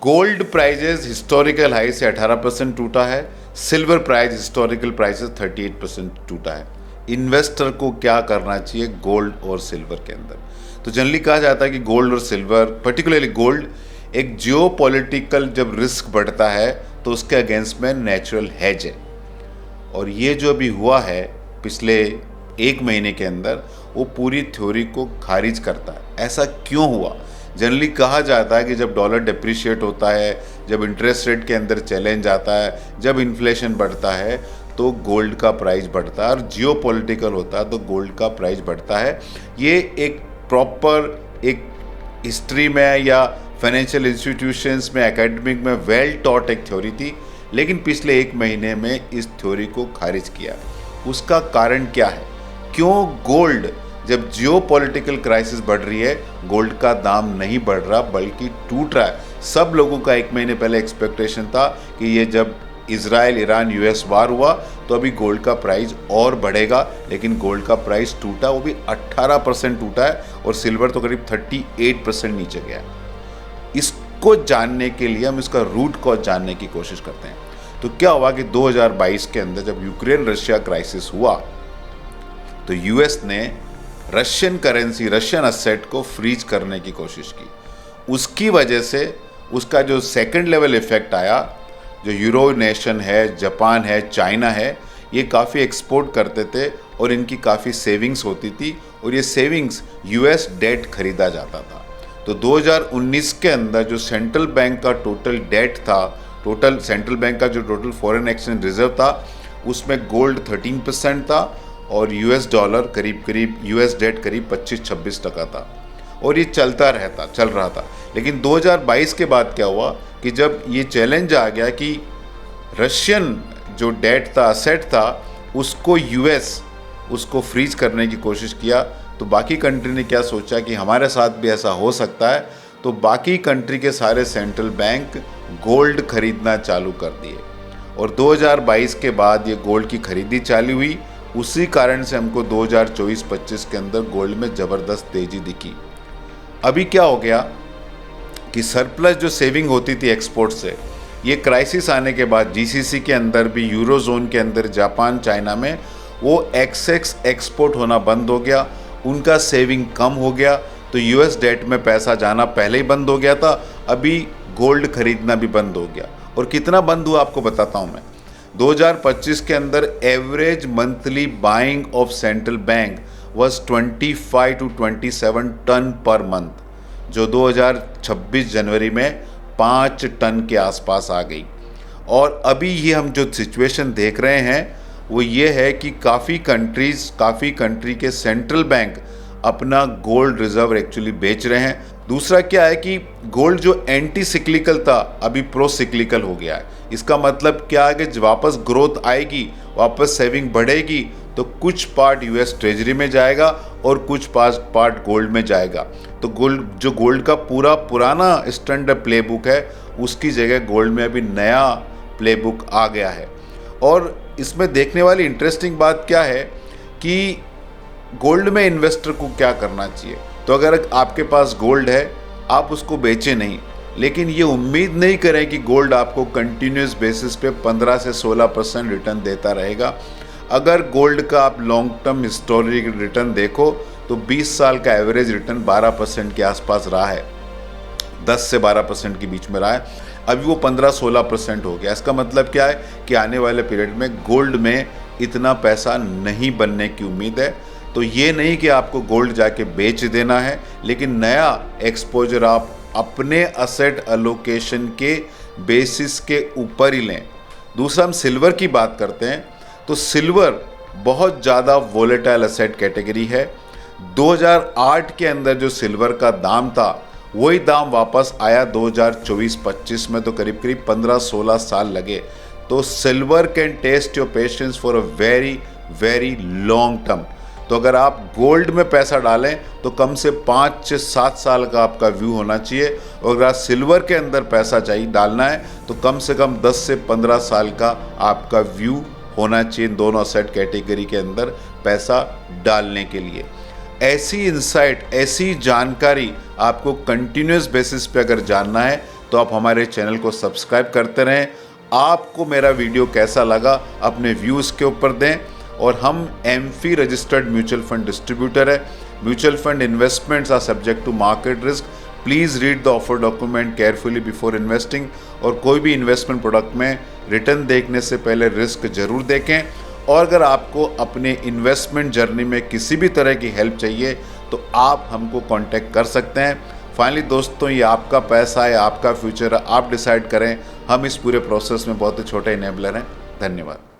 Gold prices historical high से 18% टूटा है। सिल्वर प्राइस हिस्टोरिकल प्राइसेस 38% टूटा है। इन्वेस्टर को क्या करना चाहिए गोल्ड और सिल्वर के अंदर? तो जनरली कहा जाता है कि गोल्ड और सिल्वर, पर्टिकुलरली गोल्ड, एक जियोपॉलिटिकल जब रिस्क बढ़ता है तो उसके अगेंस्ट में नेचुरल हेज है। और ये जो अभी हुआ है पिछले एक महीने के अंदर, वो पूरी थ्योरी को खारिज करता है। ऐसा क्यों हुआ? जनरली कहा जाता है कि जब डॉलर डिप्रिशिएट होता है, जब इंटरेस्ट रेट के अंदर चैलेंज आता है, जब इन्फ्लेशन बढ़ता है तो गोल्ड का प्राइस बढ़ता है, और जियोपॉलिटिकल होता है तो गोल्ड का प्राइस बढ़ता है। ये एक प्रॉपर एक हिस्ट्री में या फाइनेंशियल इंस्टीट्यूशंस में, एकेडमिक में वेल टॉट एक थ्योरी थी, लेकिन पिछले एक महीने में इस थ्योरी को खारिज किया। उसका कारण क्या है? क्यों गोल्ड, जब जियोपॉलिटिकल क्राइसिस बढ़ रही है, गोल्ड का दाम नहीं बढ़ रहा बल्कि टूट रहा है? सब लोगों का एक महीने पहले एक्सपेक्टेशन था कि ये जब इजराइल ईरान यूएस वार हुआ तो अभी गोल्ड का प्राइस और बढ़ेगा, लेकिन गोल्ड का प्राइस टूटा, वो भी 18% टूटा है, और सिल्वर तो करीब 38% नीचे गया। इसको जानने के लिए हम इसका रूट कॉज जानने की कोशिश करते हैं। तो क्या हुआ कि 2022 के अंदर जब यूक्रेन रशिया क्राइसिस हुआ तो यूएस ने रशियन करेंसी, रशियन असेट को फ्रीज करने की कोशिश की। उसकी वजह से उसका जो सेकंड लेवल इफेक्ट आया, जो यूरो नेशन है, जापान है, चाइना है, ये काफ़ी एक्सपोर्ट करते थे और इनकी काफ़ी सेविंग्स होती थी, और ये सेविंग्स यूएस डेट खरीदा जाता था। तो 2019 के अंदर जो सेंट्रल बैंक का टोटल डेट था, टोटल सेंट्रल बैंक का जो टोटल फॉरेन एक्सचेंज रिजर्व था, उसमें गोल्ड 13% था और यूएस डॉलर करीब यूएस डेट करीब 25-26% था, और ये चल रहा था। लेकिन 2022 के बाद क्या हुआ कि जब ये चैलेंज आ गया कि रशियन जो डेट था, असेट था, उसको यूएस उसको फ्रीज करने की कोशिश किया, तो बाकी कंट्री ने क्या सोचा कि हमारे साथ भी ऐसा हो सकता है, तो बाकी कंट्री के सारे सेंट्रल बैंक गोल्ड खरीदना चालू कर दिए, और 2022 के बाद ये गोल्ड की खरीदी चालू हुई। उसी कारण से हमको 2024-25 के अंदर गोल्ड में ज़बरदस्त तेज़ी दिखी। अभी क्या हो गया कि सरप्लस जो सेविंग होती थी एक्सपोर्ट से, ये क्राइसिस आने के बाद जीसीसी के अंदर भी, यूरो जोन के अंदर, जापान, चाइना में वो एक्सपोर्ट होना बंद हो गया, उनका सेविंग कम हो गया, तो यूएस डेट में पैसा जाना पहले ही बंद हो गया था, अभी गोल्ड खरीदना भी बंद हो गया। और कितना बंद हुआ आपको बताता हूँ मैं। 2025 के अंदर average monthly buying of central bank was 25 to 27 ton per month, जो 2026 जनवरी में 5 टन के आसपास आ गई। और अभी ये हम जो सिचुएशन देख रहे हैं वो ये है कि काफ़ी कंट्री के सेंट्रल बैंक अपना गोल्ड रिजर्व एक्चुअली बेच रहे हैं। दूसरा क्या है कि गोल्ड जो एंटी सिक्लिकल था अभी प्रो सिक्लिकल हो गया है। इसका मतलब क्या है कि वापस ग्रोथ आएगी, वापस सेविंग बढ़ेगी, तो कुछ पार्ट यूएस ट्रेजरी में जाएगा और कुछ पार्ट गोल्ड में जाएगा। तो गोल्ड का पुराना स्टैंडर्ड प्लेबुक है, उसकी जगह गोल्ड में अभी नया प्लेबुक आ गया है। और इसमें देखने वाली इंटरेस्टिंग बात क्या है कि गोल्ड में इन्वेस्टर को क्या करना चाहिए। तो अगर आपके पास गोल्ड है, आप उसको बेचें नहीं, लेकिन ये उम्मीद नहीं करें कि गोल्ड आपको कंटिन्यूस बेसिस पे 15 से 16% रिटर्न देता रहेगा। अगर गोल्ड का आप लॉन्ग टर्म हिस्टोरिक रिटर्न देखो तो 20 साल का एवरेज रिटर्न 12% के आसपास रहा है, 10 से 12% के बीच में रहा है। अभी वो 15-16% हो गया। इसका मतलब क्या है कि आने वाले पीरियड में गोल्ड में इतना पैसा नहीं बनने की उम्मीद है। तो ये नहीं कि आपको गोल्ड जाके बेच देना है, लेकिन नया एक्सपोजर आप अपने असेट अलोकेशन के बेसिस के ऊपर ही लें। दूसरा, हम सिल्वर की बात करते हैं तो सिल्वर बहुत ज़्यादा वोलेटाइल असेट कैटेगरी है। 2008 के अंदर जो सिल्वर का दाम था वही दाम वापस आया 2024-25 में, तो करीब 15-16 साल लगे। तो silver can test your patience for a very very long term. तो अगर आप गोल्ड में पैसा डालें तो कम से 5 से 7 साल का आपका व्यू होना चाहिए, और अगर आप सिल्वर के अंदर पैसा चाहिए डालना है तो कम से कम 10 से 15 साल का आपका व्यू होना चाहिए दोनों असेट कैटेगरी के अंदर पैसा डालने के लिए। ऐसी इंसाइट, ऐसी जानकारी आपको कंटिन्यूस बेसिस पे अगर जानना है तो आप हमारे चैनल को सब्सक्राइब करते रहें। आपको मेरा वीडियो कैसा लगा अपने व्यूज़ के ऊपर दें। और हम AMFI registered mutual fund distributor है। Mutual fund investments are subject to market risk. Please read the offer document carefully before investing. और कोई भी इन्वेस्टमेंट प्रोडक्ट में रिटर्न देखने से पहले रिस्क जरूर देखें। और अगर आपको अपने इन्वेस्टमेंट जर्नी में किसी भी तरह की हेल्प चाहिए तो आप हमको कांटेक्ट कर सकते हैं। फाइनली दोस्तों, ये आपका पैसा है, आपका फ्यूचर है, आप डिसाइड करें। हम इस पूरे प्रोसेस में बहुत ही छोटे इनेबलर हैं। धन्यवाद।